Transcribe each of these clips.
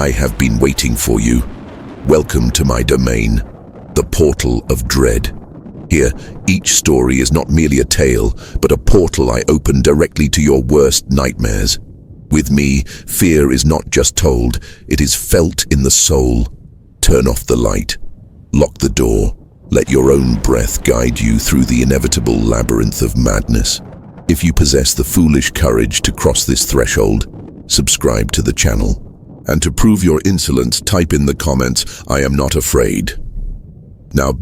I have been waiting for you. Welcome to my domain, the Portal of Dread. Here, each story is not merely a tale, but a portal I open directly to your worst nightmares. With me, fear is not just told, it is felt in the soul. Turn off the light. Lock the door. Let your own breath guide you through the inevitable labyrinth of madness. If you possess the foolish courage to cross this threshold, subscribe to the channel. And to prove your insolence, type in the comments, "I am not afraid." Now,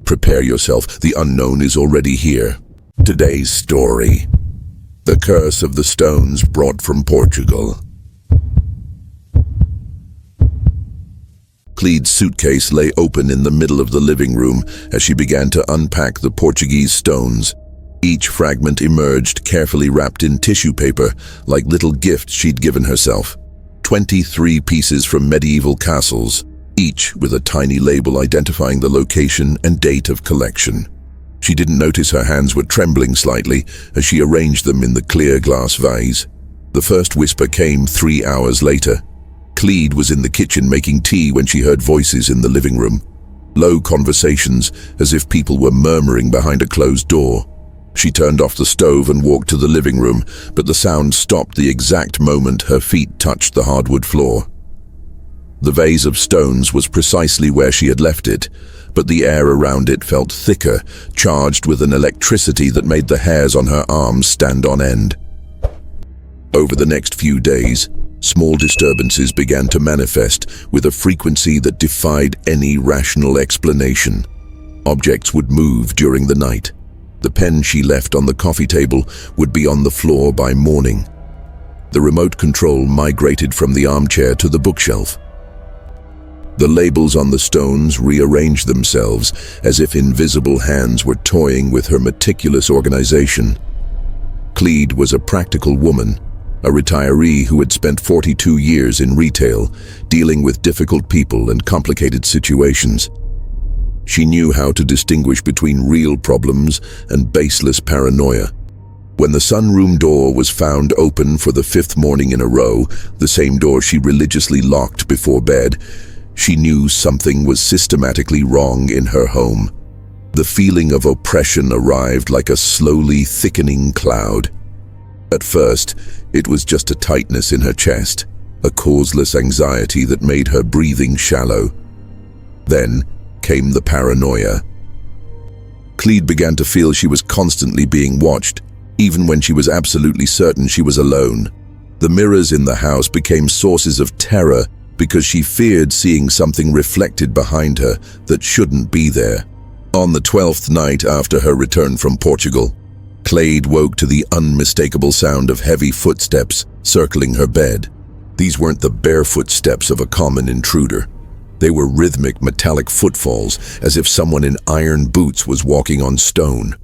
prepare yourself, the unknown is already here. Today's story: The Curse of the Stones brought from Portugal. Cleide's suitcase lay open in the middle of the living room as she began to unpack the Portuguese stones. Each fragment emerged carefully wrapped in tissue paper, like little gifts she'd given herself. 23 pieces from medieval castles, each with a tiny label identifying the location and date of collection. She didn't notice her hands were trembling slightly as she arranged them in the clear glass vase. The first whisper came 3 hours later. Cleide was in the kitchen making tea when she heard voices in the living room. Low conversations, as if people were murmuring behind a closed door. She turned off the stove and walked to the living room, but the sound stopped the exact moment her feet touched the hardwood floor. The vase of stones was precisely where she had left it, but the air around it felt thicker, charged with an electricity that made the hairs on her arms stand on end. Over the next few days, small disturbances began to manifest with a frequency that defied any rational explanation. Objects would move during the night. The pen she left on the coffee table would be on the floor by morning. The remote control migrated from the armchair to the bookshelf. The labels on the stones rearranged themselves as if invisible hands were toying with her meticulous organization. Cleide was a practical woman, a retiree who had spent 42 years in retail, dealing with difficult people and complicated situations. She knew how to distinguish between real problems and baseless paranoia. When the sunroom door was found open for the 5th morning in a row, the same door she religiously locked before bed, she knew something was systematically wrong in her home. The feeling of oppression arrived like a slowly thickening cloud. At first, it was just a tightness in her chest, a causeless anxiety that made her breathing shallow. Then came the paranoia. Cleide began to feel she was constantly being watched, even when she was absolutely certain she was alone. The mirrors in the house became sources of terror because she feared seeing something reflected behind her that shouldn't be there. On the 12th night after her return from Portugal, Cleide woke to the unmistakable sound of heavy footsteps circling her bed. These weren't the barefoot steps of a common intruder. They were rhythmic, metallic footfalls, as if someone in iron boots was walking on stone.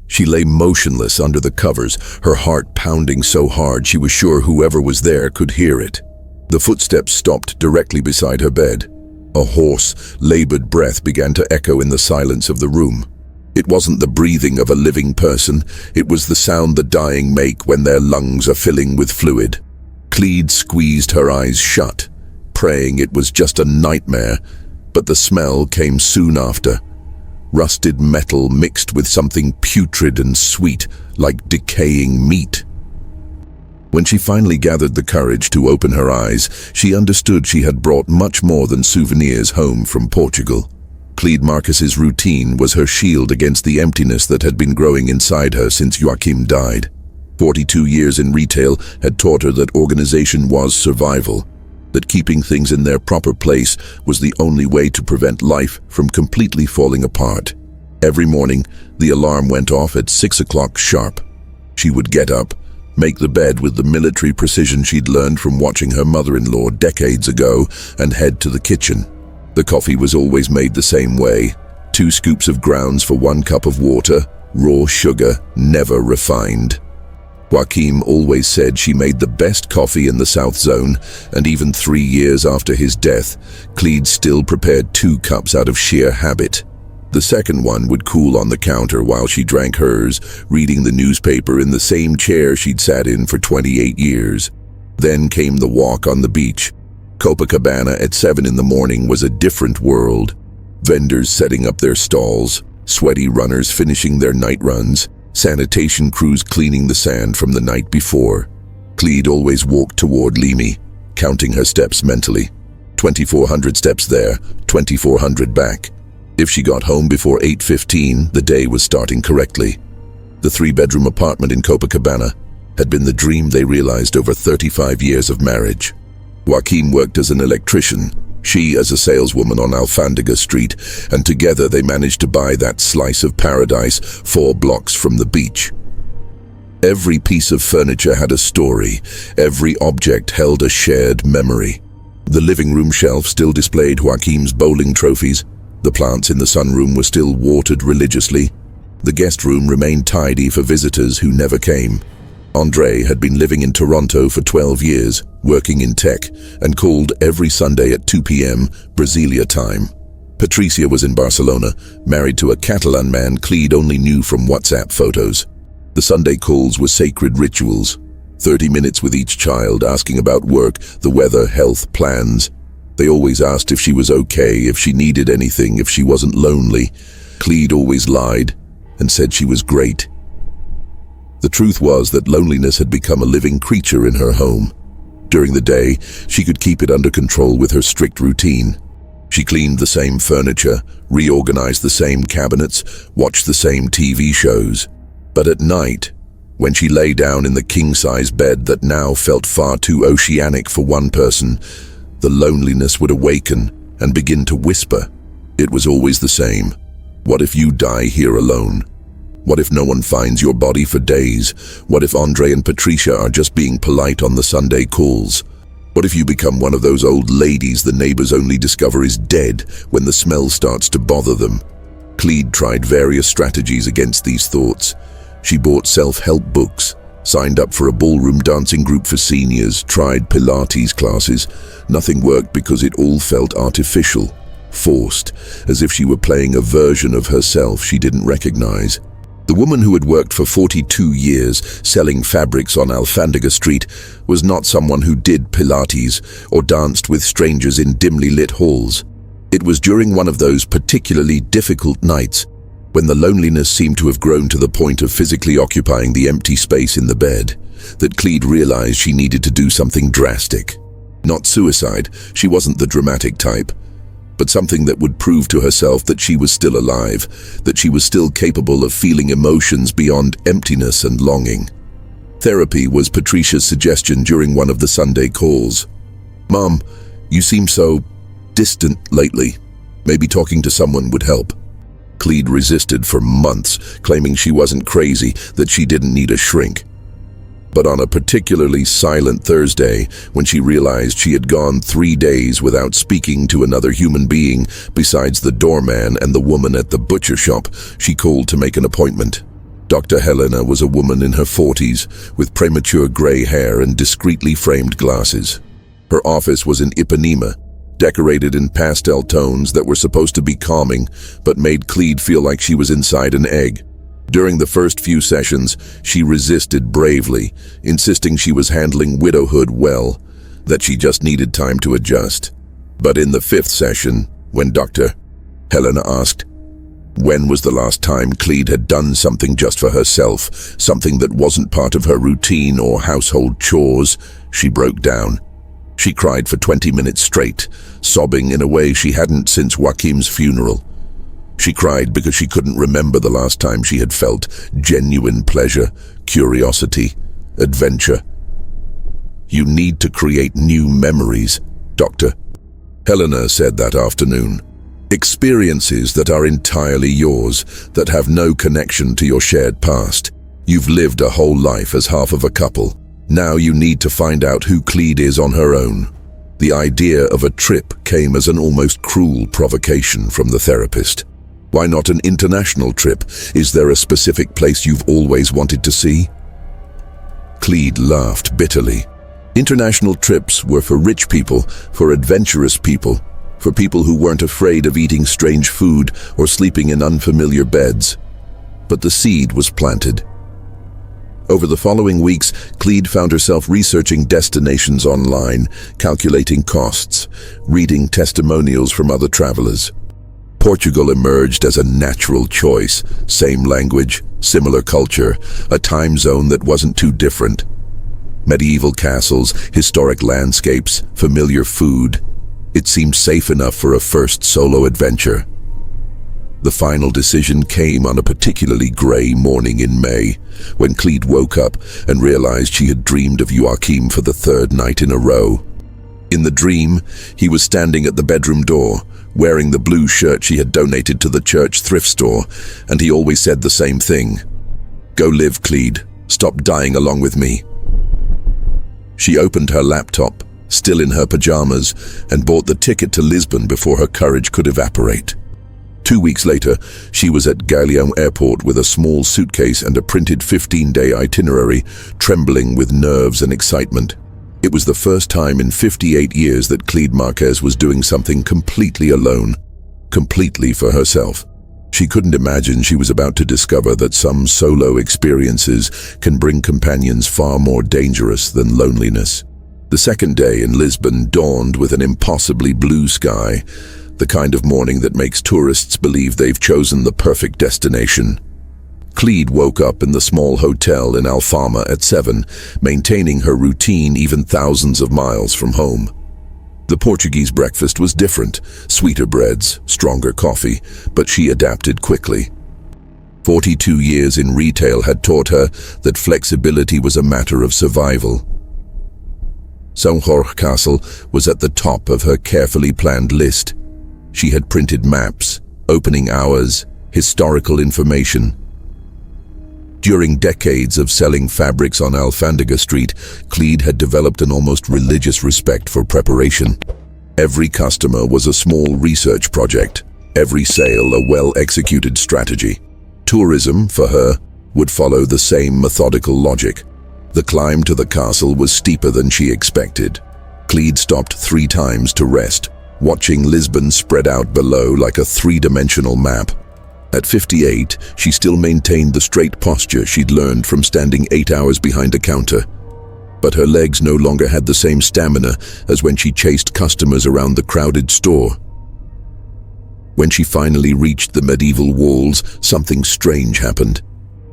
She lay motionless under the covers, her heart pounding so hard she was sure whoever was there could hear it. The footsteps stopped directly beside her bed. A hoarse, labored breath began to echo in the silence of the room. It wasn't the breathing of a living person, it was the sound the dying make when their lungs are filling with fluid. Cleide squeezed her eyes shut, praying it was just a nightmare, but the smell came soon after. Rusted metal mixed with something putrid and sweet, like decaying meat. When she finally gathered the courage to open her eyes, she understood she had brought much more than souvenirs home from Portugal. Cleide Marcus's routine was her shield against the emptiness that had been growing inside her since Joachim died. 42 years in retail had taught her that organization was survival, that keeping things in their proper place was the only way to prevent life from completely falling apart. Every morning, the alarm went off at 6 o'clock sharp. She would get up, make the bed with the military precision she'd learned from watching her mother-in-law decades ago, and head to the kitchen. The coffee was always made the same way: 2 scoops of grounds for 1 cup of water, raw sugar, never refined. Joachim always said she made the best coffee in the South Zone, and even 3 years after his death, Cleide still prepared 2 cups out of sheer habit. The second one would cool on the counter while she drank hers, reading the newspaper in the same chair she'd sat in for 28 years. Then came the walk on the beach. Copacabana at 7 in the morning was a different world. Vendors setting up their stalls, sweaty runners finishing their night runs, sanitation crews cleaning the sand from the night before. Cleide always walked toward Limi, counting her steps mentally. 2,400 steps there, 2,400 back. If she got home before 8:15, the day was starting correctly. The 3-bedroom apartment in Copacabana had been the dream they realized over 35 years of marriage. Joaquim worked as an electrician, she as a saleswoman on Alfandega Street, and together they managed to buy that slice of paradise 4 blocks from the beach. Every piece of furniture had a story, every object held a shared memory. The living room shelf still displayed Joaquim's bowling trophies, the plants in the sunroom were still watered religiously, the guest room remained tidy for visitors who never came. Andre had been living in Toronto for 12 years, working in tech, and called every Sunday at 2 p.m. Brasilia time. Patricia was in Barcelona, married to a Catalan man Cleide only knew from WhatsApp photos. The Sunday calls were sacred rituals, 30 minutes with each child, asking about work, the weather, health, plans. They always asked if she was okay, if she needed anything, if she wasn't lonely. Cleide always lied and said she was great. The truth was that loneliness had become a living creature in her home. During the day, she could keep it under control with her strict routine. She cleaned the same furniture, reorganized the same cabinets, watched the same TV shows. But at night, when she lay down in the king-size bed that now felt far too oceanic for one person, the loneliness would awaken and begin to whisper. It was always the same. What if you die here alone? What if no one finds your body for days? What if Andre and Patricia are just being polite on the Sunday calls? What if you become one of those old ladies the neighbors only discover is dead when the smell starts to bother them? Cleide tried various strategies against these thoughts. She bought self-help books, signed up for a ballroom dancing group for seniors, tried Pilates classes. Nothing worked because it all felt artificial, forced, as if she were playing a version of herself she didn't recognize. The woman who had worked for 42 years selling fabrics on Alfandega Street was not someone who did Pilates or danced with strangers in dimly lit halls. It was during one of those particularly difficult nights, when the loneliness seemed to have grown to the point of physically occupying the empty space in the bed, that Cleide realized she needed to do something drastic. Not suicide, she wasn't the dramatic type, but something that would prove to herself that she was still alive, that she was still capable of feeling emotions beyond emptiness and longing. Therapy was Patricia's suggestion during one of the Sunday calls. "Mom, you seem so distant lately. Maybe talking to someone would help." Cleide resisted for months, claiming she wasn't crazy, that she didn't need a shrink. But on a particularly silent Thursday, when she realized she had gone 3 days without speaking to another human being besides the doorman and the woman at the butcher shop, she called to make an appointment. Dr. Helena was a woman in her 40s, with premature gray hair and discreetly framed glasses. Her office was in Ipanema, decorated in pastel tones that were supposed to be calming, but made Cleide feel like she was inside an egg. During the first few sessions, she resisted bravely, insisting she was handling widowhood well, that she just needed time to adjust. But in the 5th session, when Dr. Helena asked, when was the last time Cleide had done something just for herself, something that wasn't part of her routine or household chores, she broke down. She cried for 20 minutes straight, sobbing in a way she hadn't since Joaquim's funeral. She cried because she couldn't remember the last time she had felt genuine pleasure, curiosity, adventure. "You need to create new memories," Dr. Helena said that afternoon. "Experiences that are entirely yours, that have no connection to your shared past. You've lived a whole life as half of a couple. Now you need to find out who Cleide is on her own." The idea of a trip came as an almost cruel provocation from the therapist. "Why not an international trip? Is there a specific place you've always wanted to see?" Cleide laughed bitterly. International trips were for rich people, for adventurous people, for people who weren't afraid of eating strange food or sleeping in unfamiliar beds. But the seed was planted. Over the following weeks, Cleide found herself researching destinations online, calculating costs, reading testimonials from other travelers. Portugal emerged as a natural choice. Same language, similar culture, a time zone that wasn't too different. Medieval castles, historic landscapes, familiar food. It seemed safe enough for a first solo adventure. The final decision came on a particularly grey morning in May, when Cleide woke up and realized she had dreamed of Joachim for the third night in a row. In the dream, he was standing at the bedroom door, wearing the blue shirt she had donated to the church thrift store, and he always said the same thing. "Go live, Cleide. Stop dying along with me." She opened her laptop, still in her pajamas, and bought the ticket to Lisbon before her courage could evaporate. 2 weeks later, she was at Galeão Airport with a small suitcase and a printed 15-day itinerary, trembling with nerves and excitement. It was the first time in 58 years that Cleide Marquez was doing something completely alone, completely for herself. She couldn't imagine she was about to discover that some solo experiences can bring companions far more dangerous than loneliness. The second day in Lisbon dawned with an impossibly blue sky, the kind of morning that makes tourists believe they've chosen the perfect destination. Cleide woke up in the small hotel in Alfama at 7, maintaining her routine even thousands of miles from home. The Portuguese breakfast was different, sweeter breads, stronger coffee, but she adapted quickly. 42 years in retail had taught her that flexibility was a matter of survival. São Jorge Castle was at the top of her carefully planned list. She had printed maps, opening hours, historical information. During decades of selling fabrics on Alfândega Street, Cleide had developed an almost religious respect for preparation. Every customer was a small research project, every sale a well-executed strategy. Tourism, for her, would follow the same methodical logic. The climb to the castle was steeper than she expected. Cleide stopped 3 times to rest, watching Lisbon spread out below like a 3-dimensional map. At 58, she still maintained the straight posture she'd learned from standing 8 hours behind a counter. But her legs no longer had the same stamina as when she chased customers around the crowded store. When she finally reached the medieval walls, something strange happened.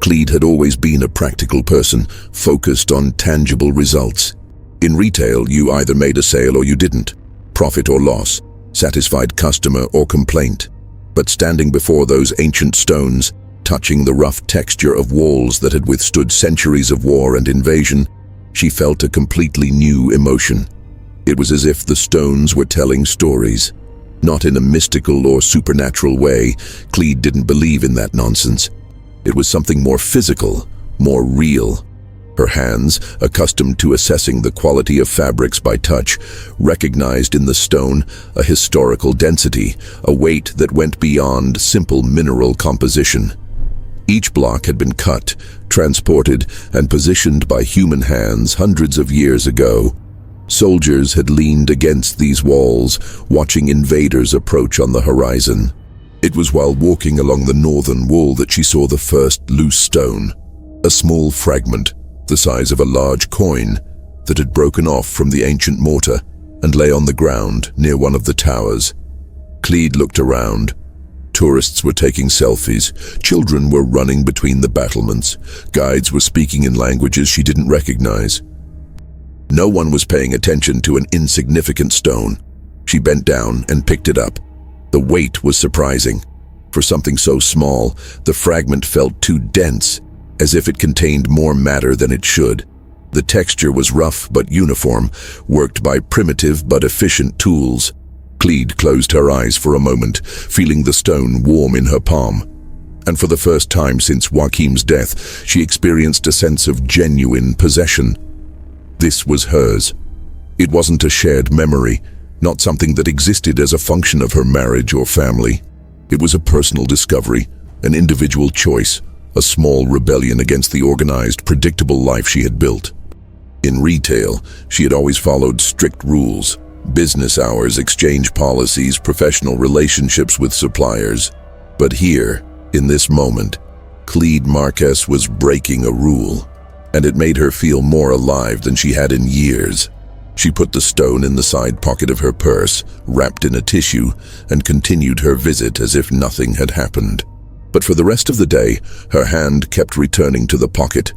Cleide had always been a practical person, focused on tangible results. In retail, you either made a sale or you didn't. Profit or loss, satisfied customer or complaint. But standing before those ancient stones, touching the rough texture of walls that had withstood centuries of war and invasion, she felt a completely new emotion. It was as if the stones were telling stories. Not in a mystical or supernatural way. Cleide didn't believe in that nonsense. It was something more physical, more real. Her hands, accustomed to assessing the quality of fabrics by touch, recognized in the stone a historical density, a weight that went beyond simple mineral composition. Each block had been cut, transported, and positioned by human hands hundreds of years ago. Soldiers had leaned against these walls, watching invaders approach on the horizon. It was while walking along the northern wall that she saw the first loose stone, a small fragment, the size of a large coin, that had broken off from the ancient mortar and lay on the ground near one of the towers. Cleide looked around. Tourists were taking selfies, children were running between the battlements, guides were speaking in languages she didn't recognize. No one was paying attention to an insignificant stone. She bent down and picked it up. The weight was surprising. For something so small, the fragment felt too dense, as if it contained more matter than it should. The texture was rough but uniform, worked by primitive but efficient tools. Cleide closed her eyes for a moment, feeling the stone warm in her palm. And for the first time since Joachim's death, she experienced a sense of genuine possession. This was hers. It wasn't a shared memory, not something that existed as a function of her marriage or family. It was a personal discovery, an individual choice, a small rebellion against the organized, predictable life she had built. In retail, she had always followed strict rules, business hours, exchange policies, professional relationships with suppliers. But here, in this moment, Cleide Marquez was breaking a rule. and it made her feel more alive than she had in years. She put the stone in the side pocket of her purse, wrapped in a tissue, and continued her visit as if nothing had happened. But for the rest of the day, her hand kept returning to the pocket,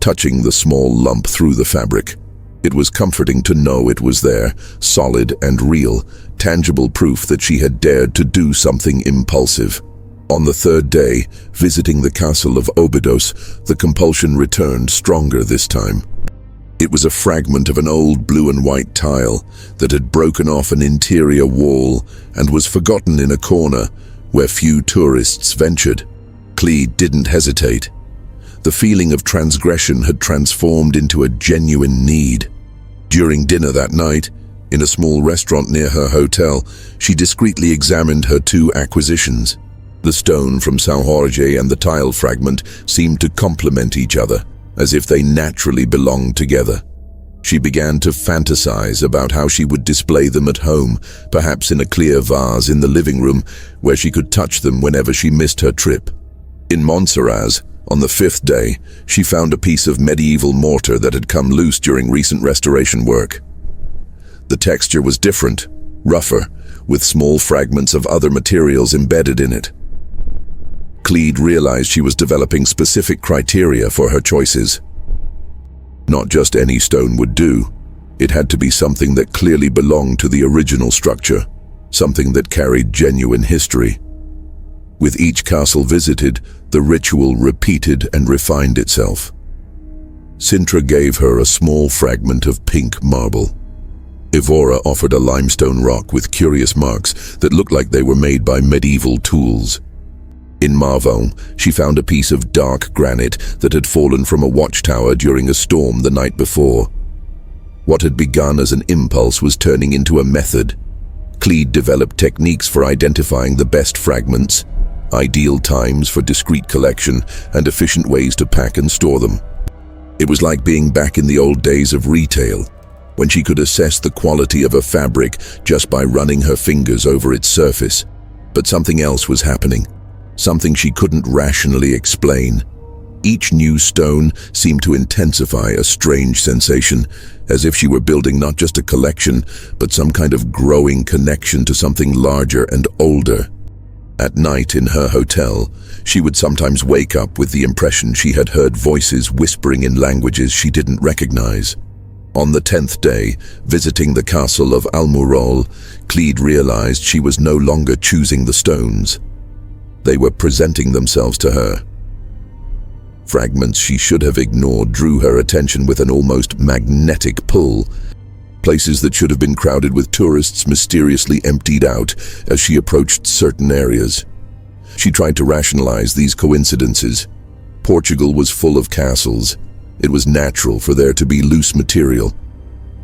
touching the small lump through the fabric. It was comforting to know it was there, solid and real, tangible proof that she had dared to do something impulsive. On the third day, visiting the castle of Obidos, the compulsion returned stronger this time. It was a fragment of an old blue and white tile that had broken off an interior wall and was forgotten in a corner where few tourists ventured. Cleide didn't hesitate. The feeling of transgression had transformed into a genuine need. During dinner that night, in a small restaurant near her hotel, she discreetly examined her two acquisitions. The stone from São Jorge and the tile fragment seemed to complement each other, as if they naturally belonged together. She began to fantasize about how she would display them at home, perhaps in a clear vase in the living room, where she could touch them whenever she missed her trip. In Montserrat, on the fifth day, she found a piece of medieval mortar that had come loose during recent restoration work. The texture was different, rougher, with small fragments of other materials embedded in it. Cleide realized she was developing specific criteria for her choices. Not just any stone would do. It had to be something that clearly belonged to the original structure, something that carried genuine history. With each castle visited, the ritual repeated and refined itself. Sintra gave her a small fragment of pink marble. Evora offered a limestone rock with curious marks that looked like they were made by medieval tools. In Marvaux, she found a piece of dark granite that had fallen from a watchtower during a storm the night before. What had begun as an impulse was turning into a method. Cleide developed techniques for identifying the best fragments, ideal times for discreet collection, and efficient ways to pack and store them. It was like being back in the old days of retail, when she could assess the quality of a fabric just by running her fingers over its surface. But something else was happening. Something she couldn't rationally explain. Each new stone seemed to intensify a strange sensation, as if she were building not just a collection, but some kind of growing connection to something larger and older. At night in her hotel, she would sometimes wake up with the impression she had heard voices whispering in languages she didn't recognize. On the 10th day, visiting the castle of Almurol, Cleide realized she was no longer choosing the stones. They were presenting themselves to her. Fragments she should have ignored drew her attention with an almost magnetic pull. Places that should have been crowded with tourists mysteriously emptied out as she approached certain areas. She tried to rationalize these coincidences. Portugal was full of castles. It was natural for there to be loose material.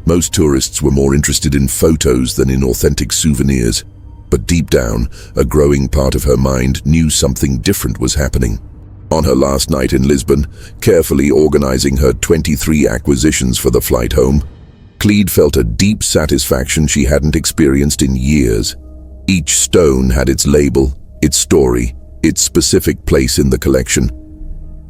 Most tourists were more interested in photos than in authentic souvenirs. But deep down, a growing part of her mind knew something different was happening. On her last night in Lisbon, carefully organizing her 23 acquisitions for the flight home, Cleide felt a deep satisfaction she hadn't experienced in years. Each stone had its label, its story, its specific place in the collection.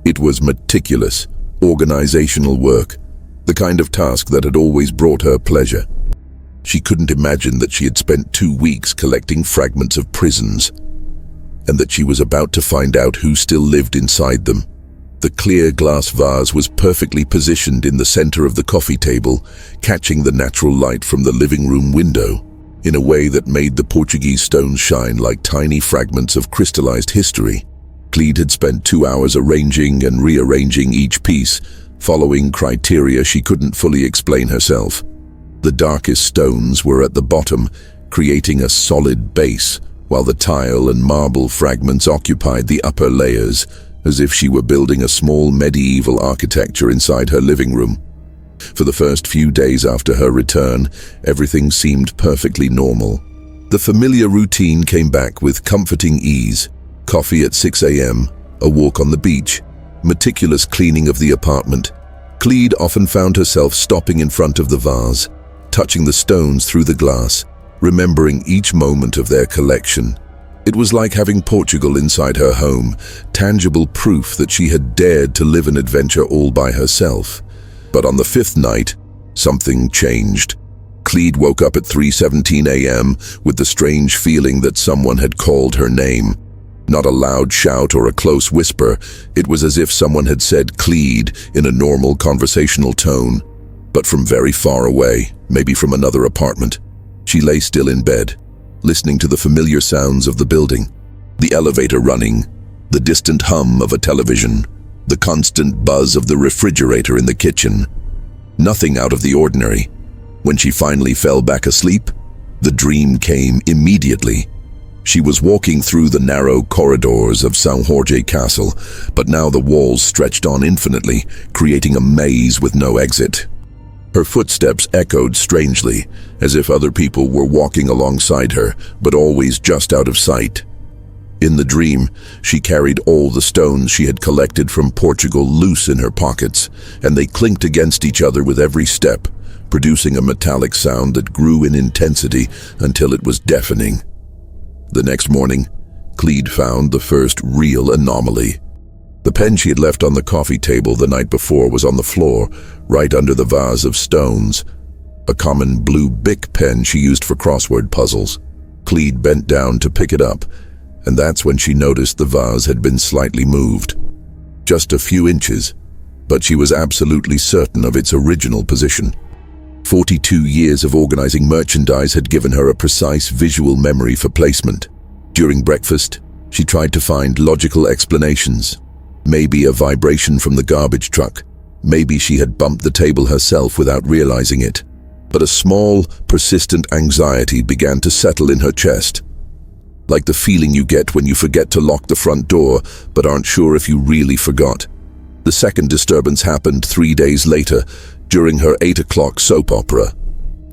It was meticulous, organizational work, the kind of task that had always brought her pleasure. She couldn't imagine that she had spent 2 weeks collecting fragments of prisons, and that she was about to find out who still lived inside them. The clear glass vase was perfectly positioned in the center of the coffee table, catching the natural light from the living room window, in a way that made the Portuguese stones shine like tiny fragments of crystallized history. Cleide had spent 2 hours arranging and rearranging each piece, following criteria she couldn't fully explain herself. The darkest stones were at the bottom, creating a solid base, while the tile and marble fragments occupied the upper layers, as if she were building a small medieval architecture inside her living room. For the first few days after her return, everything seemed perfectly normal. The familiar routine came back with comforting ease: coffee at 6 a.m., a walk on the beach, meticulous cleaning of the apartment. Cleide often found herself stopping in front of the vase, touching the stones through the glass, remembering each moment of their collection. It was like having Portugal inside her home, tangible proof that she had dared to live an adventure all by herself. But on the fifth night, something changed. Cleide woke up at 3:17 a.m. with the strange feeling that someone had called her name. Not a loud shout or a close whisper, it was as if someone had said Cleide in a normal conversational tone. But from very far away, maybe from another apartment. She lay still in bed, listening to the familiar sounds of the building. The elevator running, the distant hum of a television, the constant buzz of the refrigerator in the kitchen. Nothing out of the ordinary. When she finally fell back asleep, the dream came immediately. She was walking through the narrow corridors of São Jorge Castle, but now the walls stretched on infinitely, creating a maze with no exit. Her footsteps echoed strangely, as if other people were walking alongside her, but always just out of sight. In the dream, she carried all the stones she had collected from Portugal loose in her pockets, and they clinked against each other with every step, producing a metallic sound that grew in intensity until it was deafening. The next morning, Cleide found the first real anomaly. The pen she had left on the coffee table the night before was on the floor, right under the vase of stones. A common blue Bic pen she used for crossword puzzles. Cleide bent down to pick it up, and that's when she noticed the vase had been slightly moved. Just a few inches, but she was absolutely certain of its original position. 42 years of organizing merchandise had given her a precise visual memory for placement. During breakfast, she tried to find logical explanations. Maybe a vibration from the garbage truck. Maybe she had bumped the table herself without realizing it. But a small, persistent anxiety began to settle in her chest. Like the feeling you get when you forget to lock the front door, but aren't sure if you really forgot. The second disturbance happened 3 days later, during her 8 o'clock soap opera.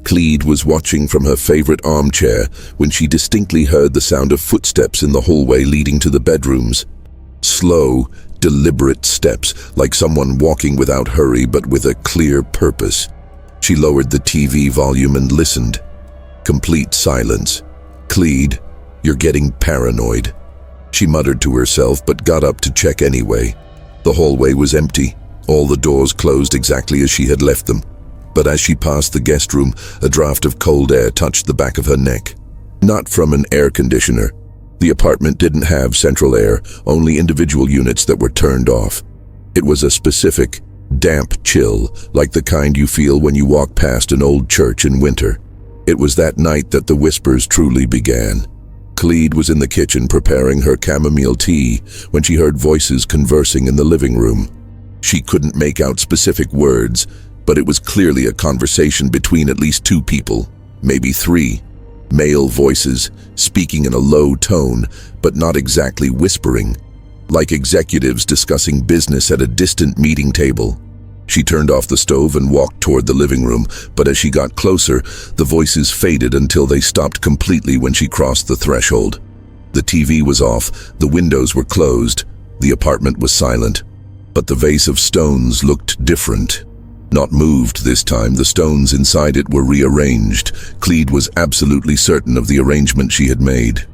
Cleide was watching from her favorite armchair when she distinctly heard the sound of footsteps in the hallway leading to the bedrooms. Slow, deliberate steps, like someone walking without hurry but with a clear purpose. She lowered the TV volume and listened. Complete silence. "Cleide, you're getting paranoid," she muttered to herself, but got up to check anyway. The hallway was empty. All the doors closed exactly as she had left them. But as she passed the guest room, a draft of cold air touched the back of her neck. Not from an air conditioner. The apartment didn't have central air, only individual units that were turned off. It was a specific, damp chill, like the kind you feel when you walk past an old church in winter. It was that night that the whispers truly began. Cleide was in the kitchen preparing her chamomile tea when she heard voices conversing in the living room. She couldn't make out specific words, but it was clearly a conversation between at least 2 people, maybe 3. Male voices, speaking in a low tone, but not exactly whispering, like executives discussing business at a distant meeting table. She turned off the stove and walked toward the living room, but as she got closer, the voices faded until they stopped completely when she crossed the threshold. The TV was off, the windows were closed, the apartment was silent. But the vase of stones looked different. Not moved this time, the stones inside it were rearranged. Cleide was absolutely certain of the arrangement she had made.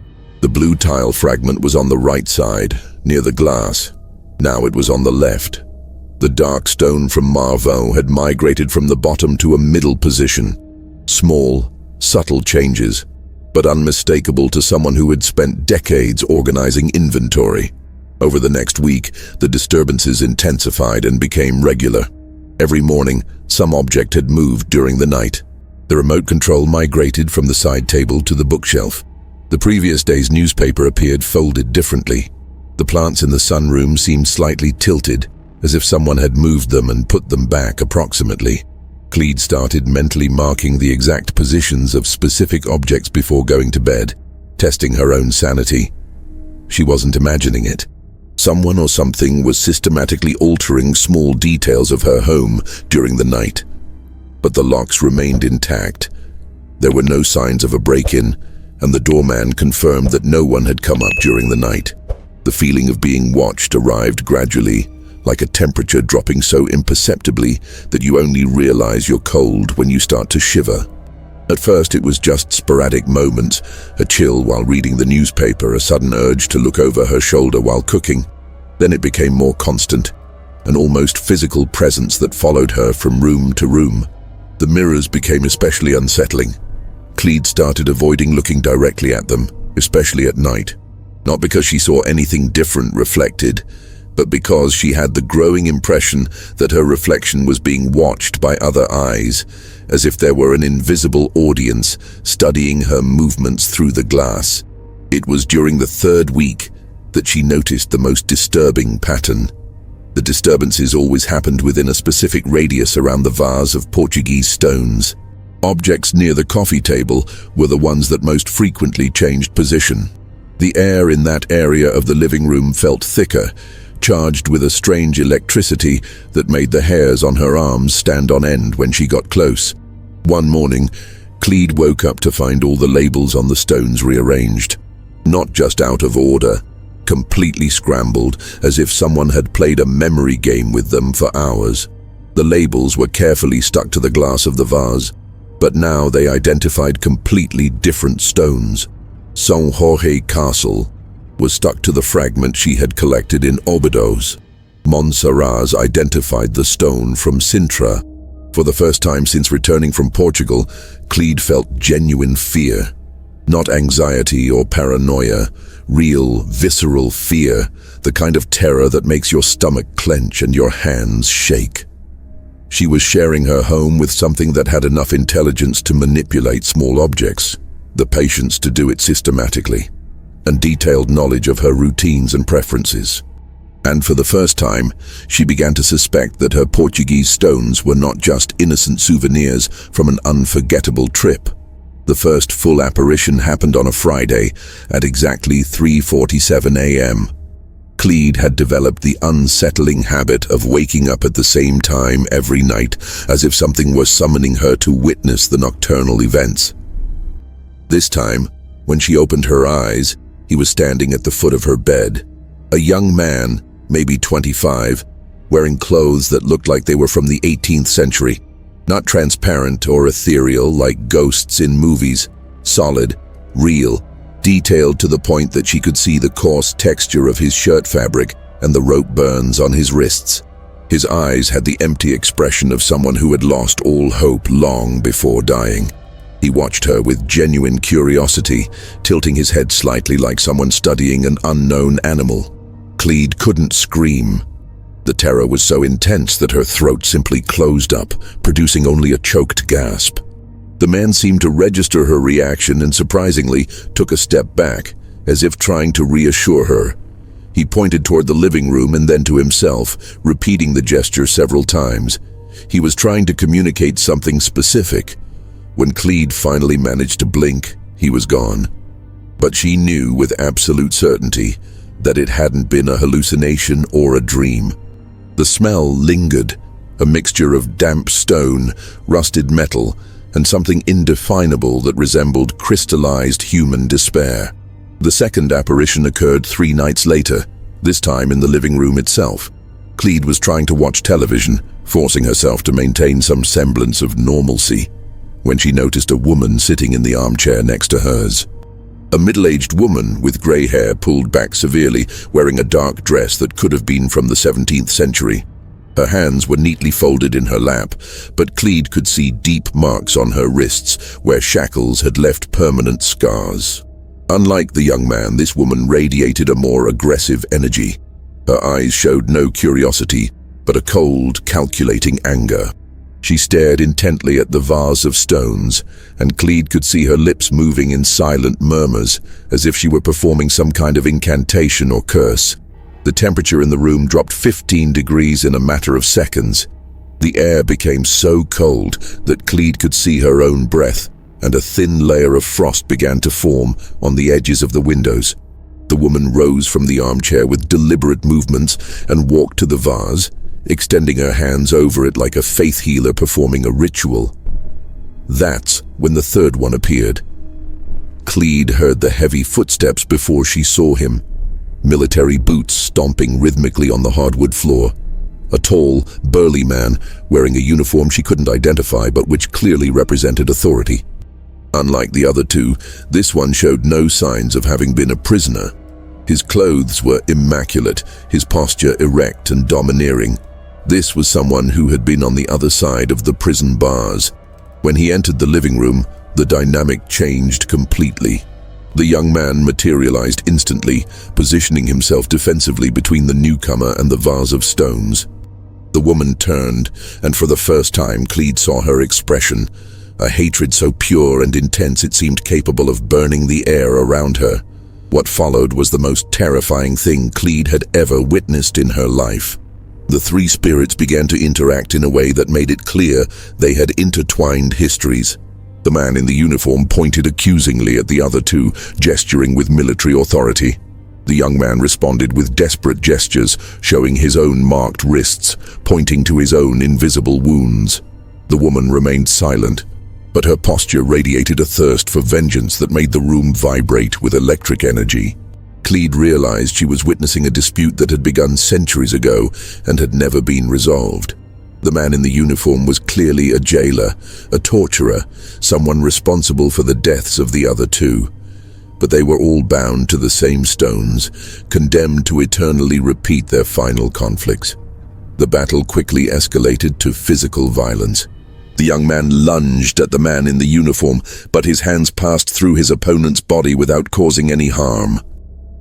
The blue tile fragment was on the right side, near the glass. Now it was on the left. The dark stone from Marvaux had migrated from the bottom to a middle position. Small, subtle changes, but unmistakable to someone who had spent decades organizing inventory. Over the next week, the disturbances intensified and became regular. Every morning, some object had moved during the night. The remote control migrated from the side table to the bookshelf. The previous day's newspaper appeared folded differently. The plants in the sunroom seemed slightly tilted, as if someone had moved them and put them back approximately. Cleide started mentally marking the exact positions of specific objects before going to bed, testing her own sanity. She wasn't imagining it. Someone or something was systematically altering small details of her home during the night. But the locks remained intact. There were no signs of a break-in, and the doorman confirmed that no one had come up during the night. The feeling of being watched arrived gradually, like a temperature dropping so imperceptibly that you only realize you're cold when you start to shiver. At first it was just sporadic moments, a chill while reading the newspaper, a sudden urge to look over her shoulder while cooking. Then it became more constant, an almost physical presence that followed her from room to room. The mirrors became especially unsettling. Cleide started avoiding looking directly at them, especially at night. Not because she saw anything different reflected, but because she had the growing impression that her reflection was being watched by other eyes, as if there were an invisible audience studying her movements through the glass. It was during the third week that she noticed the most disturbing pattern. The disturbances always happened within a specific radius around the vase of Portuguese stones. Objects near the coffee table were the ones that most frequently changed position. The air in that area of the living room felt thicker, charged with a strange electricity that made the hairs on her arms stand on end when she got close. One morning, Cleide woke up to find all the labels on the stones rearranged. Not just out of order, completely scrambled, as if someone had played a memory game with them for hours. The labels were carefully stuck to the glass of the vase, but now they identified completely different stones. São Jorge Castle was stuck to the fragment she had collected in Óbidos. Monsaraz identified the stone from Sintra. For the first time since returning from Portugal, Cleide felt genuine fear. Not anxiety or paranoia, real, visceral fear, the kind of terror that makes your stomach clench and your hands shake. She was sharing her home with something that had enough intelligence to manipulate small objects, the patience to do it systematically, and detailed knowledge of her routines and preferences. And for the first time, she began to suspect that her Portuguese stones were not just innocent souvenirs from an unforgettable trip. The first full apparition happened on a Friday at exactly 3:47 a.m. Cleide had developed the unsettling habit of waking up at the same time every night, as if something was summoning her to witness the nocturnal events. This time, when she opened her eyes, he was standing at the foot of her bed. A young man, maybe 25, wearing clothes that looked like they were from the 18th century. Not transparent or ethereal like ghosts in movies. Solid, real, detailed to the point that she could see the coarse texture of his shirt fabric and the rope burns on his wrists. His eyes had the empty expression of someone who had lost all hope long before dying. He watched her with genuine curiosity, tilting his head slightly like someone studying an unknown animal. Cleide couldn't scream. The terror was so intense that her throat simply closed up, producing only a choked gasp. The man seemed to register her reaction and surprisingly took a step back, as if trying to reassure her. He pointed toward the living room and then to himself, repeating the gesture several times. He was trying to communicate something specific. When Cleide finally managed to blink, he was gone. But she knew with absolute certainty that it hadn't been a hallucination or a dream. The smell lingered, a mixture of damp stone, rusted metal, and something indefinable that resembled crystallized human despair. The second apparition occurred 3 nights later, this time in the living room itself. Cleide was trying to watch television, forcing herself to maintain some semblance of normalcy, when she noticed a woman sitting in the armchair next to hers. A middle-aged woman with grey hair pulled back severely, wearing a dark dress that could have been from the 17th century. Her hands were neatly folded in her lap, but Cleide could see deep marks on her wrists where shackles had left permanent scars. Unlike the young man, this woman radiated a more aggressive energy. Her eyes showed no curiosity, but a cold, calculating anger. She stared intently at the vase of stones, and Cleide could see her lips moving in silent murmurs, as if she were performing some kind of incantation or curse. The temperature in the room dropped 15 degrees in a matter of seconds. The air became so cold that Cleide could see her own breath, and a thin layer of frost began to form on the edges of the windows. The woman rose from the armchair with deliberate movements and walked to the vase, extending her hands over it like a faith healer performing a ritual. That's when the third one appeared. Cleide heard the heavy footsteps before she saw him, military boots stomping rhythmically on the hardwood floor. A tall, burly man wearing a uniform she couldn't identify but which clearly represented authority. Unlike the other two, this one showed no signs of having been a prisoner. His clothes were immaculate, his posture erect and domineering. This was someone who had been on the other side of the prison bars. When he entered the living room, the dynamic changed completely. The young man materialized instantly, positioning himself defensively between the newcomer and the vase of stones. The woman turned, and for the first time Cleide saw her expression, a hatred so pure and intense it seemed capable of burning the air around her. What followed was the most terrifying thing Cleide had ever witnessed in her life. The three spirits began to interact in a way that made it clear they had intertwined histories. The man in the uniform pointed accusingly at the other two, gesturing with military authority. The young man responded with desperate gestures, showing his own marked wrists, pointing to his own invisible wounds. The woman remained silent, but her posture radiated a thirst for vengeance that made the room vibrate with electric energy. Cleide realized she was witnessing a dispute that had begun centuries ago and had never been resolved. The man in the uniform was clearly a jailer, a torturer, someone responsible for the deaths of the other two. But they were all bound to the same stones, condemned to eternally repeat their final conflicts. The battle quickly escalated to physical violence. The young man lunged at the man in the uniform, but his hands passed through his opponent's body without causing any harm.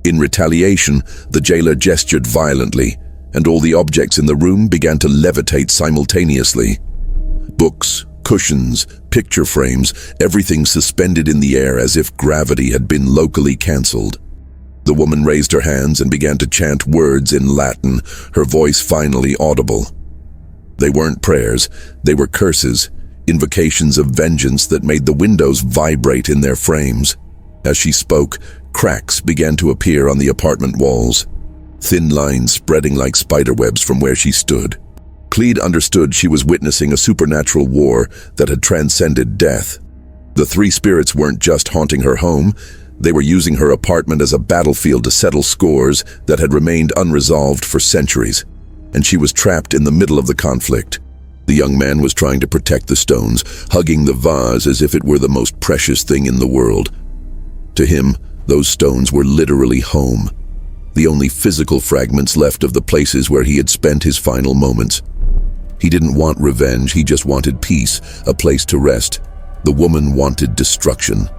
In retaliation, the jailer gestured violently, and all the objects in the room began to levitate simultaneously. Books, cushions, picture frames, everything suspended in the air as if gravity had been locally cancelled. The woman raised her hands and began to chant words in Latin, her voice finally audible. They weren't prayers, they were curses, invocations of vengeance that made the windows vibrate in their frames. As she spoke, cracks began to appear on the apartment walls, thin lines spreading like spiderwebs from where she stood. Cleide understood she was witnessing a supernatural war that had transcended death. The three spirits weren't just haunting her home, they were using her apartment as a battlefield to settle scores that had remained unresolved for centuries. And she was trapped in the middle of the conflict. The young man was trying to protect the stones, hugging the vase as if it were the most precious thing in the world. To him, those stones were literally home, the only physical fragments left of the places where he had spent his final moments. He didn't want revenge, he just wanted peace, a place to rest. The woman wanted destruction.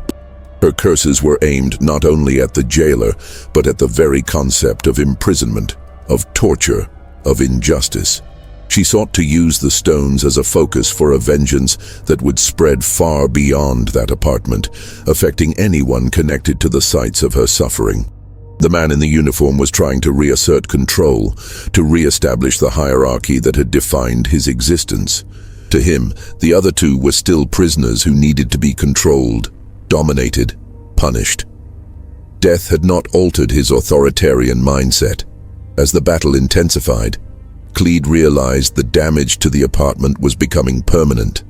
Her curses were aimed not only at the jailer, but at the very concept of imprisonment, of torture, of injustice. She sought to use the stones as a focus for a vengeance that would spread far beyond that apartment, affecting anyone connected to the sites of her suffering. The man in the uniform was trying to reassert control, to re-establish the hierarchy that had defined his existence. To him, the other two were still prisoners who needed to be controlled, dominated, punished. Death had not altered his authoritarian mindset. As the battle intensified, Cleide realized the damage to the apartment was becoming permanent.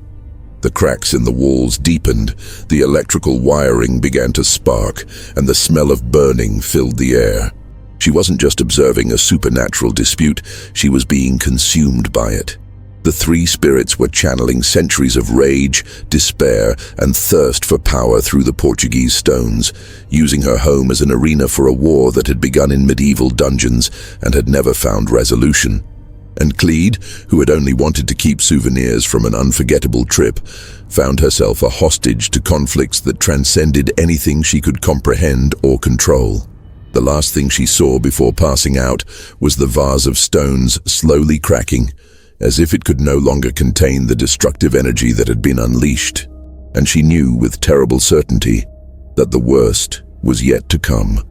The cracks in the walls deepened, the electrical wiring began to spark, and the smell of burning filled the air. She wasn't just observing a supernatural dispute, she was being consumed by it. The three spirits were channeling centuries of rage, despair, and thirst for power through the Portuguese stones, using her home as an arena for a war that had begun in medieval dungeons and had never found resolution. And Cleide, who had only wanted to keep souvenirs from an unforgettable trip, found herself a hostage to conflicts that transcended anything she could comprehend or control. The last thing she saw before passing out was the vase of stones slowly cracking, as if it could no longer contain the destructive energy that had been unleashed. And she knew with terrible certainty that the worst was yet to come.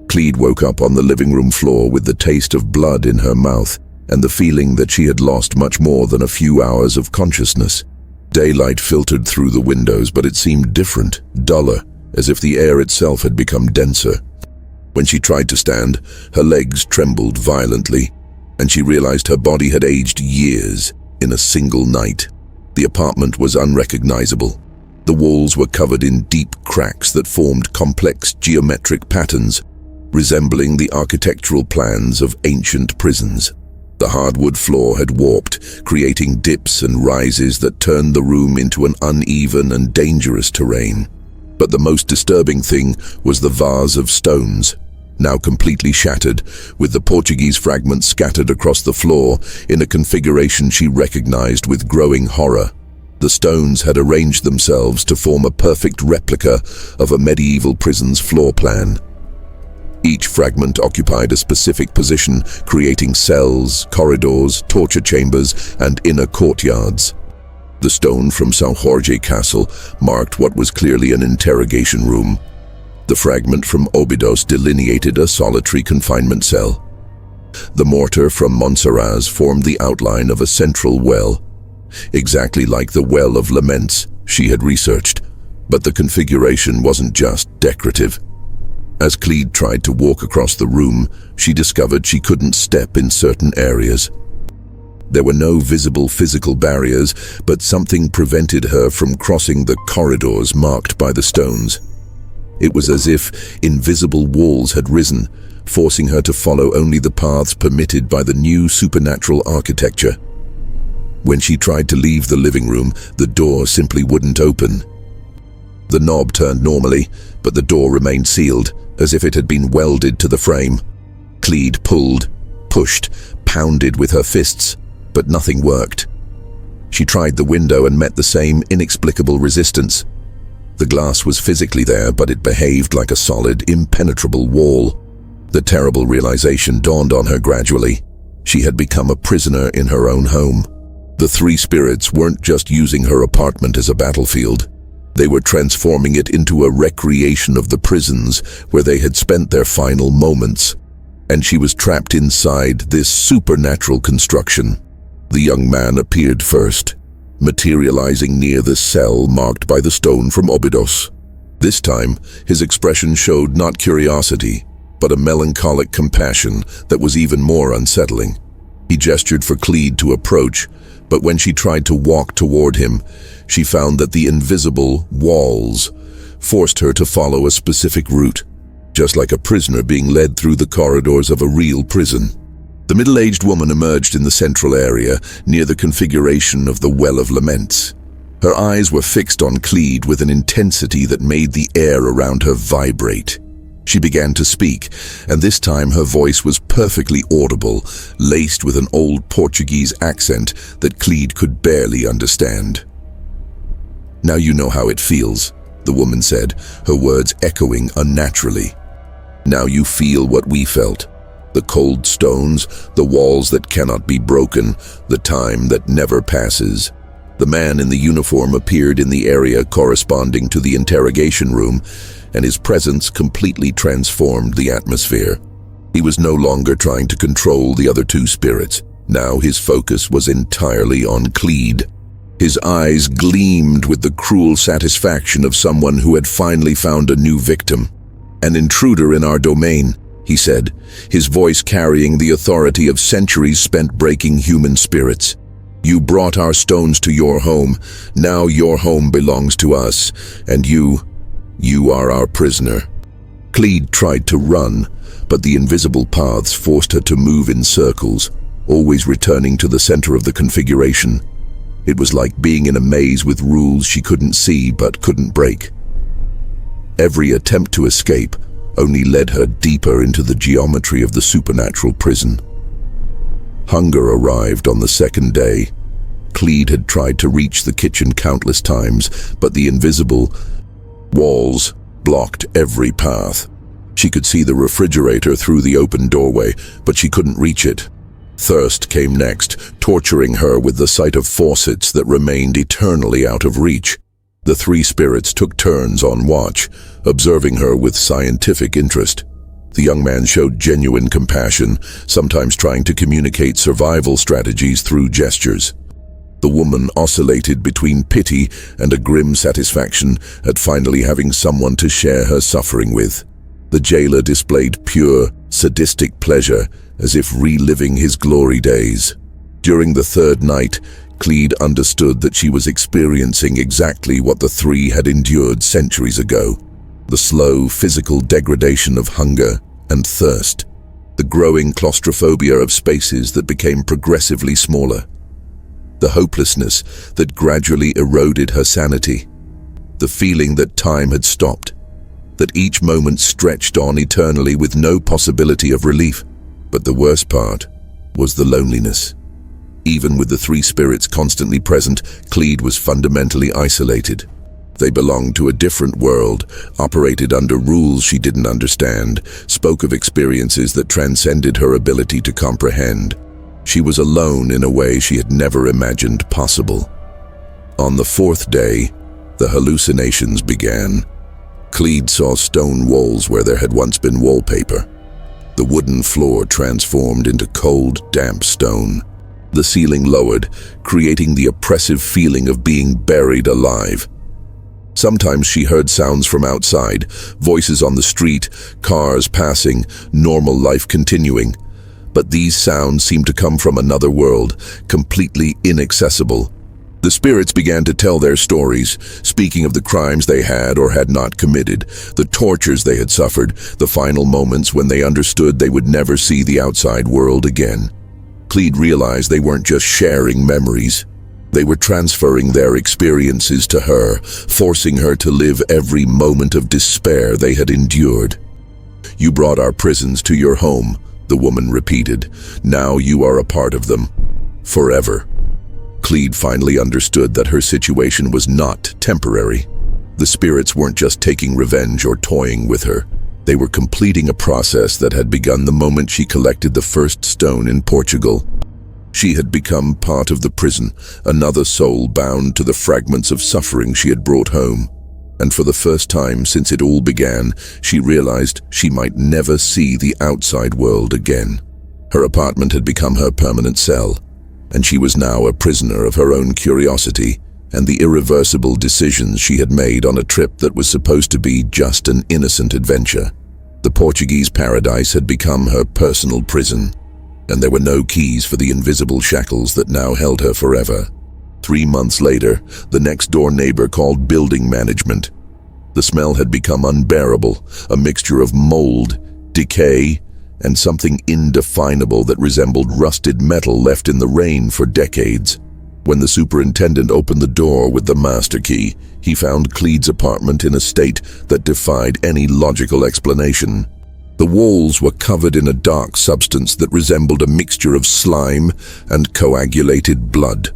Cleide woke up on the living room floor with the taste of blood in her mouth, and the feeling that she had lost much more than a few hours of consciousness. Daylight filtered through the windows, but it seemed different, duller, as if the air itself had become denser. When she tried to stand, her legs trembled violently, and she realized her body had aged years in a single night. The apartment was unrecognizable. The walls were covered in deep cracks that formed complex geometric patterns, resembling the architectural plans of ancient prisons. The hardwood floor had warped, creating dips and rises that turned the room into an uneven and dangerous terrain. But the most disturbing thing was the vase of stones, now completely shattered, with the Portuguese fragments scattered across the floor in a configuration she recognized with growing horror. The stones had arranged themselves to form a perfect replica of a medieval prison's floor plan. Each fragment occupied a specific position, creating cells, corridors, torture chambers, and inner courtyards. The stone from São Jorge Castle marked what was clearly an interrogation room. The fragment from Óbidos delineated a solitary confinement cell. The mortar from Monsaraz formed the outline of a central well, exactly like the Well of Laments she had researched, but the configuration wasn't just decorative. As Cleide tried to walk across the room, she discovered she couldn't step in certain areas. There were no visible physical barriers, but something prevented her from crossing the corridors marked by the stones. It was as if invisible walls had risen, forcing her to follow only the paths permitted by the new supernatural architecture. When she tried to leave the living room, the door simply wouldn't open. The knob turned normally, but the door remained sealed, as if it had been welded to the frame. Cleide pulled, pushed, pounded with her fists, but nothing worked. She tried the window and met the same inexplicable resistance. The glass was physically there, but it behaved like a solid, impenetrable wall. The terrible realization dawned on her gradually. She had become a prisoner in her own home. The three spirits weren't just using her apartment as a battlefield. They were transforming it into a recreation of the prisons where they had spent their final moments. And she was trapped inside this supernatural construction. The young man appeared first, materializing near the cell marked by the stone from Óbidos. This time, his expression showed not curiosity, but a melancholic compassion that was even more unsettling. He gestured for Cleide to approach, but when she tried to walk toward him, she found that the invisible walls forced her to follow a specific route, just like a prisoner being led through the corridors of a real prison. The middle-aged woman emerged in the central area, near the configuration of the Well of Laments. Her eyes were fixed on Cleide with an intensity that made the air around her vibrate. She began to speak, and this time her voice was perfectly audible, laced with an old Portuguese accent that Cleide could barely understand. "Now you know how it feels," the woman said, her words echoing unnaturally. "Now you feel what we felt. The cold stones, the walls that cannot be broken, the time that never passes." The man in the uniform appeared in the area corresponding to the interrogation room, and his presence completely transformed the atmosphere. He was no longer trying to control the other two spirits. Now his focus was entirely on Cleide. His eyes gleamed with the cruel satisfaction of someone who had finally found a new victim. "An intruder in our domain," he said, his voice carrying the authority of centuries spent breaking human spirits. "You brought our stones to your home. Now your home belongs to us, and you are our prisoner." Cleide tried to run, but the invisible paths forced her to move in circles, always returning to the center of the configuration. It was like being in a maze with rules she couldn't see but couldn't break. Every attempt to escape only led her deeper into the geometry of the supernatural prison. Hunger arrived on the second day. Cleide had tried to reach the kitchen countless times, but the invisible walls blocked every path. She could see the refrigerator through the open doorway, but she couldn't reach it. Thirst came next, torturing her with the sight of faucets that remained eternally out of reach. The three spirits took turns on watch, observing her with scientific interest. The young man showed genuine compassion, sometimes trying to communicate survival strategies through gestures. The woman oscillated between pity and a grim satisfaction at finally having someone to share her suffering with. The jailer displayed pure, sadistic pleasure, as if reliving his glory days. During the third night, Cleide understood that she was experiencing exactly what the three had endured centuries ago. The slow physical degradation of hunger and thirst. The growing claustrophobia of spaces that became progressively smaller. The hopelessness that gradually eroded her sanity. the feeling that time had stopped, that each moment stretched on eternally with no possibility of relief. But the worst part was the loneliness. Even with the three spirits constantly present, Cleide was fundamentally isolated. They belonged to a different world, operated under rules she didn't understand, spoke of experiences that transcended her ability to comprehend. She was alone in a way she had never imagined possible. On the fourth day, the hallucinations began. Cleide saw stone walls where there had once been wallpaper. The wooden floor transformed into cold, damp stone. The ceiling lowered, creating the oppressive feeling of being buried alive. Sometimes she heard sounds from outside, voices on the street, cars passing, normal life continuing. But these sounds seemed to come from another world, completely inaccessible. The spirits began to tell their stories, speaking of the crimes they had or had not committed, the tortures they had suffered, the final moments when they understood they would never see the outside world again. Cleide realized they weren't just sharing memories. They were transferring their experiences to her, forcing her to live every moment of despair they had endured. "You brought our prisons to your home," the woman repeated. "Now you are a part of them. Forever." Cleide finally understood that her situation was not temporary. The spirits weren't just taking revenge or toying with her. They were completing a process that had begun the moment she collected the first stone in Portugal. She had become part of the prison, another soul bound to the fragments of suffering she had brought home. And for the first time since it all began, she realized she might never see the outside world again. Her apartment had become her permanent cell, and she was now a prisoner of her own curiosity and the irreversible decisions she had made on a trip that was supposed to be just an innocent adventure. The Portuguese paradise had become her personal prison, and there were no keys for the invisible shackles that now held her forever. 3 months later, the next-door neighbor called building management. The smell had become unbearable, a mixture of mold, decay, and something indefinable that resembled rusted metal left in the rain for decades. When the superintendent opened the door with the master key, he found Cleide's apartment in a state that defied any logical explanation. The walls were covered in a dark substance that resembled a mixture of slime and coagulated blood.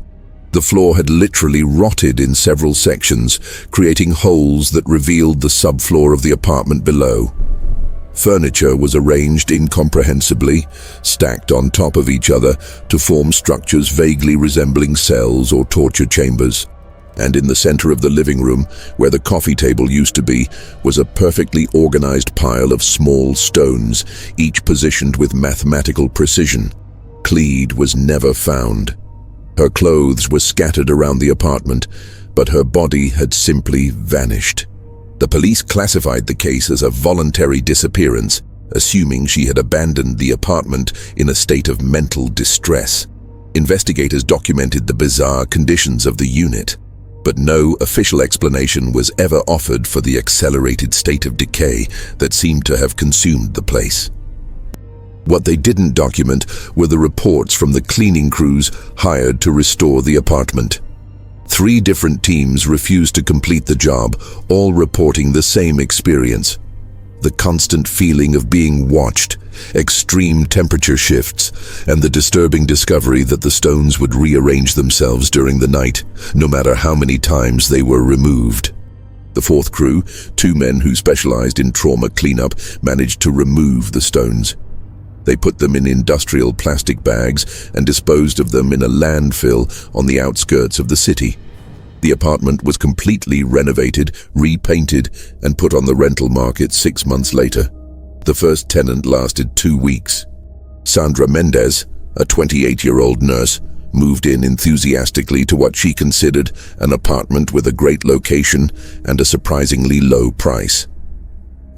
The floor had literally rotted in several sections, creating holes that revealed the subfloor of the apartment below. Furniture was arranged incomprehensibly, stacked on top of each other to form structures vaguely resembling cells or torture chambers. And in the center of the living room, where the coffee table used to be, was a perfectly organized pile of small stones, each positioned with mathematical precision. Cleide was never found. Her clothes were scattered around the apartment, but her body had simply vanished. The police classified the case as a voluntary disappearance, assuming she had abandoned the apartment in a state of mental distress. Investigators documented the bizarre conditions of the unit, but no official explanation was ever offered for the accelerated state of decay that seemed to have consumed the place. What they didn't document were the reports from the cleaning crews hired to restore the apartment. 3 different teams refused to complete the job, all reporting the same experience. The constant feeling of being watched, extreme temperature shifts, and the disturbing discovery that the stones would rearrange themselves during the night, no matter how many times they were removed. The 4th crew, 2 men who specialized in trauma cleanup, managed to remove the stones. They put them in industrial plastic bags and disposed of them in a landfill on the outskirts of the city. The apartment was completely renovated, repainted, and put on the rental market 6 months later. The first tenant lasted 2 weeks. Sandra Mendez, a 28-year-old nurse, moved in enthusiastically to what she considered an apartment with a great location and a surprisingly low price.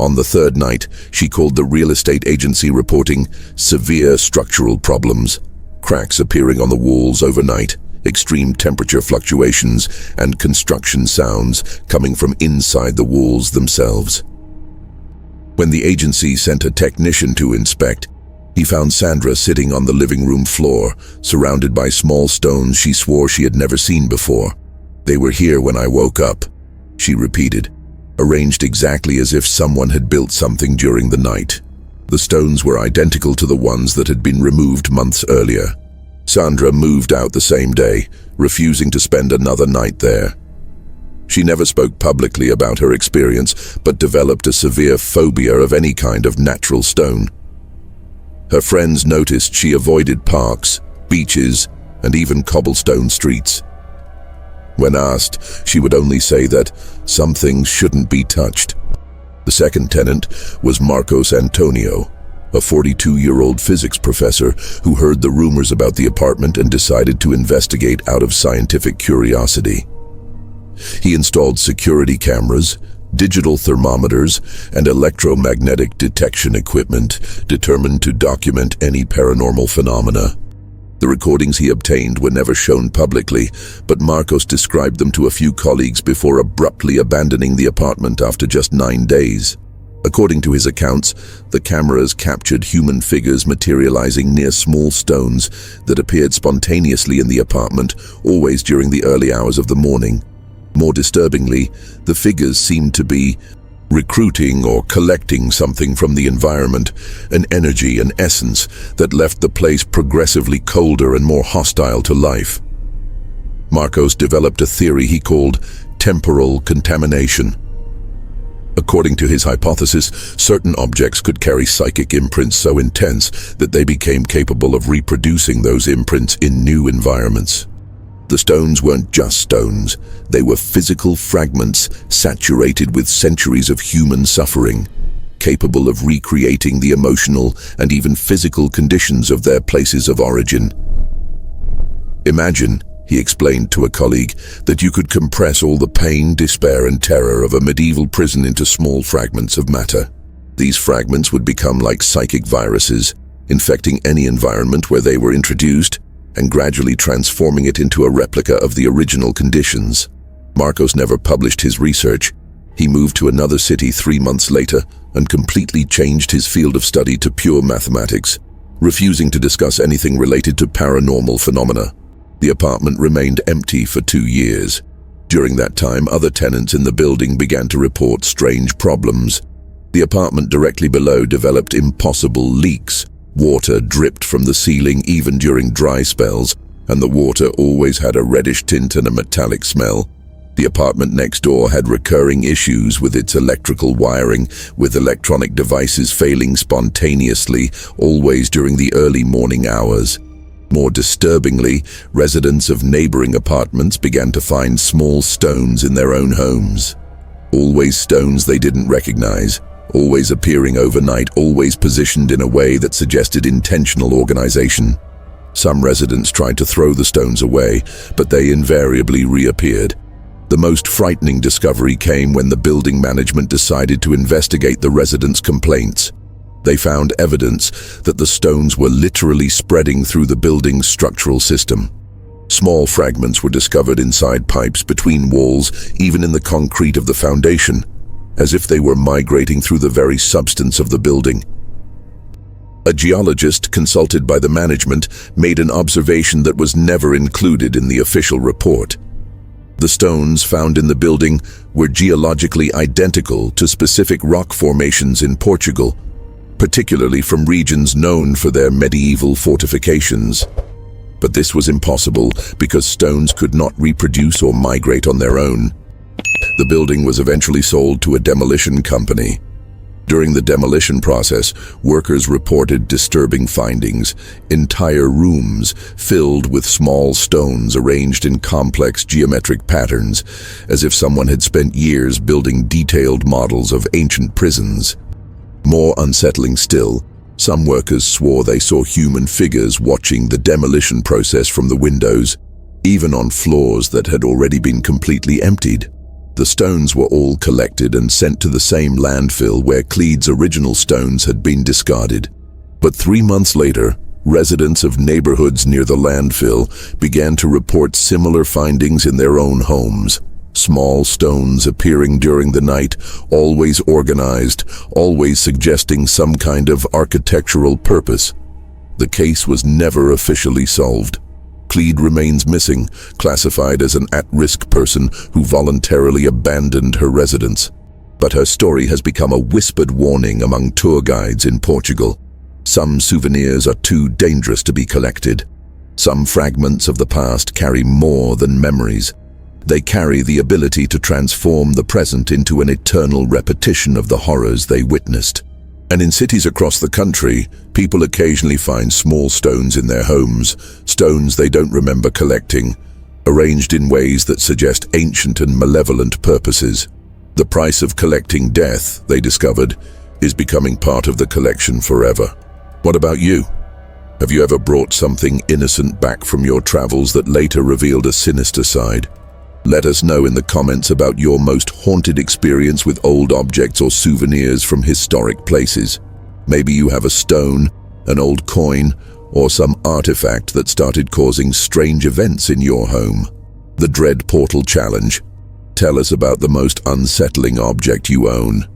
On the 3rd night, she called the real estate agency reporting severe structural problems, cracks appearing on the walls overnight, extreme temperature fluctuations, and construction sounds coming from inside the walls themselves. When the agency sent a technician to inspect, he found Sandra sitting on the living room floor, surrounded by small stones she swore she had never seen before. "They were here when I woke up," she repeated, arranged exactly as if someone had built something during the night. The stones were identical to the ones that had been removed months earlier. Sandra moved out the same day, refusing to spend another night there. She never spoke publicly about her experience, but developed a severe phobia of any kind of natural stone. Her friends noticed she avoided parks, beaches, and even cobblestone streets. When asked, she would only say that some things shouldn't be touched. The second tenant was Marcos Antonio, a 42-year-old physics professor who heard the rumors about the apartment and decided to investigate out of scientific curiosity. He installed security cameras, digital thermometers, and electromagnetic detection equipment, determined to document any paranormal phenomena. The recordings he obtained were never shown publicly, but Marcos described them to a few colleagues before abruptly abandoning the apartment after just 9 days. According to his accounts, the cameras captured human figures materializing near small stones that appeared spontaneously in the apartment, always during the early hours of the morning. More disturbingly, the figures seemed to be recruiting or collecting something from the environment, an energy and essence that left the place progressively colder and more hostile to life. Marcos developed a theory he called temporal contamination. According to his hypothesis, certain objects could carry psychic imprints so intense that they became capable of reproducing those imprints in new environments. The stones weren't just stones, they were physical fragments saturated with centuries of human suffering, capable of recreating the emotional and even physical conditions of their places of origin. Imagine, he explained to a colleague, that you could compress all the pain, despair, and terror of a medieval prison into small fragments of matter. These fragments would become like psychic viruses, infecting any environment where they were introduced, and gradually transforming it into a replica of the original conditions. Marcos never published his research. He moved to another city 3 months later and completely changed his field of study to pure mathematics, refusing to discuss anything related to paranormal phenomena. The apartment remained empty for 2 years. During that time, other tenants in the building began to report strange problems. The apartment directly below developed impossible leaks. Water dripped from the ceiling even during dry spells, and the water always had a reddish tint and a metallic smell. The apartment next door had recurring issues with its electrical wiring, with electronic devices failing spontaneously, always during the early morning hours. More disturbingly, residents of neighboring apartments began to find small stones in their own homes. Always stones they didn't recognize, always appearing overnight, always positioned in a way that suggested intentional organization. Some residents tried to throw the stones away, but they invariably reappeared. The most frightening discovery came when the building management decided to investigate the residents' complaints. They found evidence that the stones were literally spreading through the building's structural system. Small fragments were discovered inside pipes, between walls, even in the concrete of the foundation, as if they were migrating through the very substance of the building. A geologist consulted by the management made an observation that was never included in the official report. The stones found in the building were geologically identical to specific rock formations in Portugal, particularly from regions known for their medieval fortifications. But this was impossible because stones could not reproduce or migrate on their own. The building was eventually sold to a demolition company. During the demolition process, workers reported disturbing findings: entire rooms filled with small stones arranged in complex geometric patterns, as if someone had spent years building detailed models of ancient prisons. More unsettling still, some workers swore they saw human figures watching the demolition process from the windows, even on floors that had already been completely emptied. The stones were all collected and sent to the same landfill where Cleide's original stones had been discarded. But 3 months later, residents of neighborhoods near the landfill began to report similar findings in their own homes. Small stones appearing during the night, always organized, always suggesting some kind of architectural purpose. The case was never officially solved. Cleide remains missing, classified as an at-risk person who voluntarily abandoned her residence. But her story has become a whispered warning among tour guides in Portugal. Some souvenirs are too dangerous to be collected. Some fragments of the past carry more than memories. They carry the ability to transform the present into an eternal repetition of the horrors they witnessed. And in cities across the country, people occasionally find small stones in their homes, stones they don't remember collecting, arranged in ways that suggest ancient and malevolent purposes. The price of collecting death, they discovered, is becoming part of the collection forever. What about you? Have you ever brought something innocent back from your travels that later revealed a sinister side? Let us know in the comments about your most haunted experience with old objects or souvenirs from historic places. Maybe you have a stone, an old coin, or some artifact that started causing strange events in your home. The Dread Portal Challenge. Tell us about the most unsettling object you own.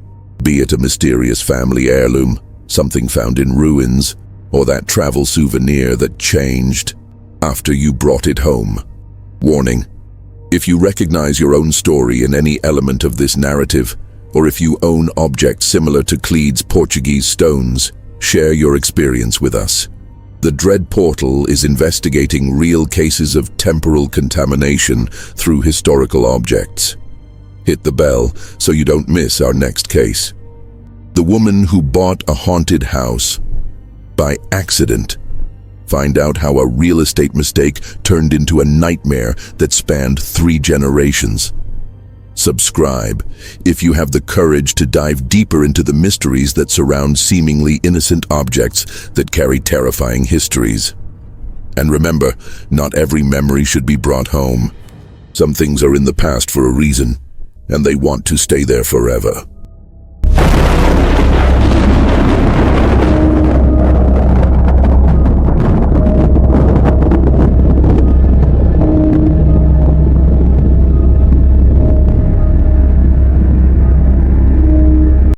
Be it a mysterious family heirloom, something found in ruins, or that travel souvenir that changed after you brought it home. Warning: if you recognize your own story in any element of this narrative, or if you own objects similar to Cleide's Portuguese stones, share your experience with us. The Dread Portal is investigating real cases of temporal contamination through historical objects. Hit the bell so you don't miss our next case. The woman who bought a haunted house by accident. Find out how a real estate mistake turned into a nightmare that spanned 3 generations. Subscribe if you have the courage to dive deeper into the mysteries that surround seemingly innocent objects that carry terrifying histories. And remember, not every memory should be brought home. Some things are in the past for a reason, and they want to stay there forever.